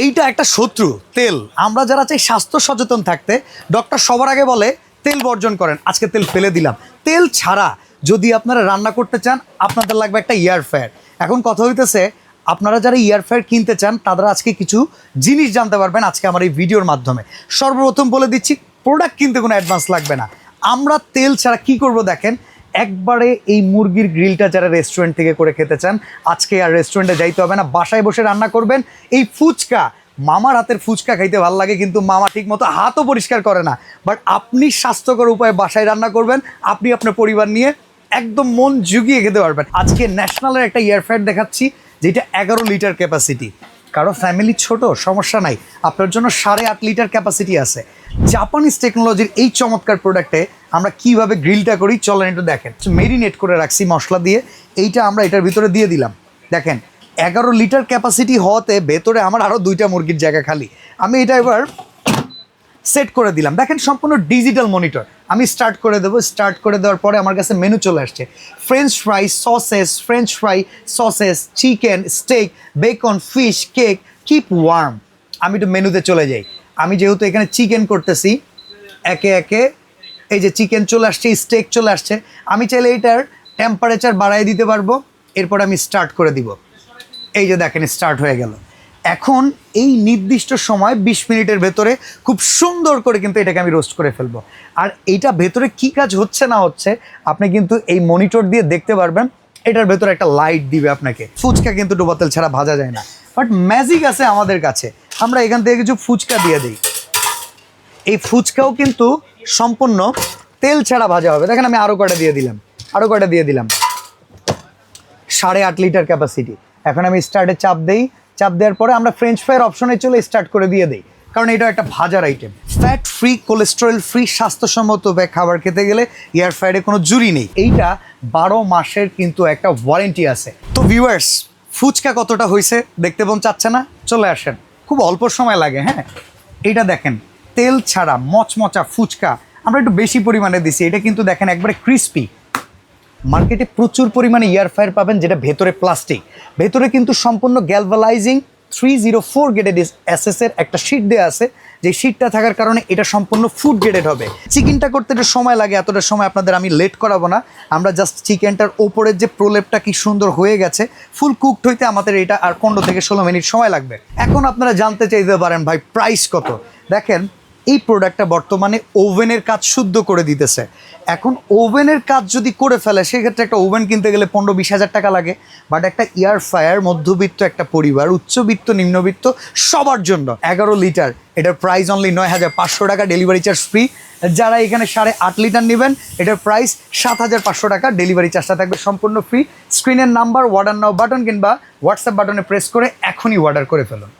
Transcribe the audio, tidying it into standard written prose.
এইটা একটা শত্রু তেল। আমরা যারা চাই স্বাস্থ্য সচেতন থাকতে, ডক্টর সবার আগে বলে তেল বর্জন করেন। আজকে তেল ফেলে দিলাম। তেল ছাড়া যদি আপনারা রান্না করতে চান, আপনাদের লাগবে একটা এয়ার ফ্রায়ার। এখন কথা হইতেছে, আপনারা যারা এয়ার ফ্রায়ার কিনতে চান তারা আজকে কিছু জিনিস জানতে পারবেন আজকে আমার এই ভিডিওর মাধ্যমে। সর্বপ্রথম বলে দিচ্ছি, প্রোডাক্ট কিনতে কোনো অ্যাডভান্স লাগবে না। আমরা তেল ছাড়া কি করব দেখেন, একবারে এই মুরগির গ্রিলটা যারা রেস্টুরেন্ট থেকে করে খেতে চান, আজকে আর রেস্টুরেন্টে যাইতে হবে না, বাসায় বসে রান্না করবেন। এই ফুচকা, মামার হাতের ফুচকা খাইতে ভালো লাগে, কিন্তু মামা ঠিক মতো হাতও পরিষ্কার করে না। বাট আপনি স্বাস্থ্যকর উপায়ে বাসায় রান্না করবেন, আপনি আপনার পরিবার নিয়ে একদম মন জুগিয়ে খেতে পারবেন। আজকে ন্যাশনালের একটা এয়ার ফ্রায়ার দেখাচ্ছি যেটা 11 লিটার ক্যাপাসিটি। কারো ফ্যামিলি ছোট, সমস্যা নাই, আপনার জন্য 8.5 লিটার ক্যাপাসিটি আছে। জাপানিজ টেকনোলজির এই চমৎকার প্রোডাক্টে আমরা কিভাবে গ্রিলটা করি চলেন একটু দেখেন। মেরিনেট করে রাখছি মশলা দিয়ে, এইটা আমরা এটার ভিতরে দিয়ে দিলাম। দেখেন 11 লিটার ক্যাপাসিটি হওয়াতে ভেতরে আমার আরও 2টা মুরগির জায়গা খালি। আমি এটা এবার সেট করে দিলাম। দেখেন সম্পূর্ণ ডিজিটাল মনিটর। আমি স্টার্ট করে দেবো। স্টার্ট করে দেওয়ার পরে আমার কাছে মেনু চলে আসছে। French fry, sausage, french fry, sausage, chicken, steak, bacon, fish, cake, keep warm. আমি একটু মেনুতে চলে যাই। আমি যেহেতু এখানে চিকেন করতেছি, একে একে এই যে চিকেন চলে আসছে, স্টেক চলে আসছে। আমি চাইলে এইটার টেম্পারেচার বাড়াই দিতে পারবো। এরপর আমি স্টার্ট করে দিব। এই যে দেখেন স্টার্ট হয়ে গেল। এখন এই নির্দিষ্ট সময় 20 মিনিটের ভেতরে খুব সুন্দর করে কিন্তু এটাকে আমি রোস্ট করে ফেলবো। আর এইটা ভেতরে কি কাজ হচ্ছে না হচ্ছে আপনি কিন্তু এই মনিটর দিয়ে দেখতে পারবেন। এটার ভেতরে একটা লাইট দিবে আপনাকে। ফুচকা কিন্তু ডোবা তেল ছাড়া ভাজা যায় না, বাট ম্যাজিক আছে আমাদের কাছে। আমরা এখান থেকে কিছু ফুচকা দিয়ে দিই। এই ফুচকাও কিন্তু সম্পূর্ণ তেল ছাড়া ভাজা হবে। দেখেন আমি আরও কটা দিয়ে দিলাম, আরও কটা দিয়ে দিলাম। 8.5 লিটার ক্যাপাসিটি। এখন আমি স্টার্টে চাপ দেই। চাপ দেওয়ার পরে আমরা ফ্রেঞ্চ ফ্রাইয়ের অপশনে চলে স্টার্ট করে দিয়ে দিই, কারণ এটা একটা ভাজার item. Fat free, cholesterol free, স্বাস্থ্যসম্মত উপায়ে খাবার খেতে গেলে এয়ার ফ্রায়ারে কোনো জুরি নেই। এইটা 12 মাসের কিন্তু একটা ওয়ারেন্টি আছে। তো ভিউয়ার্স, ফুচকা কতটা হয়েছে দেখতে মন চাচ্ছে না? চলে আসেন, খুব অল্প সময় লাগে। হ্যাঁ, এইটা দেখেন তেল ছাড়া মচমচা ফুচকা আমরা একটু বেশি পরিমাণে দিছি। এটা কিন্তু দেখেন একবারে ক্রিস্পি। মার্কেটে প্রচুর পরিমাণে এয়ার ফ্রায়ার পাবেন যেটা ভেতরে প্লাস্টিক, ভেতরে কিন্তু সম্পূর্ণ গ্যালভানাইজিং 304 গ্রেডেড এসএসের একটা শিট দেওয়া আছে। যে শিটটা থাকার কারণে এটা সম্পূর্ণ ফুড গ্রেডেড হবে। চিকেনটা করতে একটু সময় লাগে, এতটা সময় আপনাদের আমি লেট করাবো না। আমরা জাস্ট চিকেনটার ওপরের যে প্রলেপটা কি সুন্দর হয়ে গেছে, ফুল কুকড হইতে আমাদের এটা আর 15 থেকে 16 মিনিট সময় লাগবে। এখন আপনারা জানতে চাইতে পারেন ভাই প্রাইস কত। দেখেন এই প্রোডাক্টটা বর্তমানে ওভেনের কাজ শুদ্ধ করে দিতেছে। এখন ওভেনের কাজ যদি করে ফেলে সেক্ষেত্রে একটা ওভেন কিনতে গেলে 15-20 হাজার টাকা লাগে। বাট একটা এয়ার ফ্রায়ার মধ্যবিত্ত একটা পরিবার, উচ্চবিত্ত, নিম্নবিত্ত সবার জন্য 11 লিটার, এটার প্রাইস অনলি 9,500 টাকা, ডেলিভারি চার্জ ফ্রি। যারা এখানে 8.5 লিটার নেবেন এটার প্রাইস 7,500 টাকা, ডেলিভারি চার্জটা থাকবে সম্পূর্ণ ফ্রি। স্ক্রিনের নাম্বার, অর্ডার নাও বাটন কিংবা হোয়াটসঅ্যাপ বাটনে প্রেস করে এখনই অর্ডার করে ফেলুন।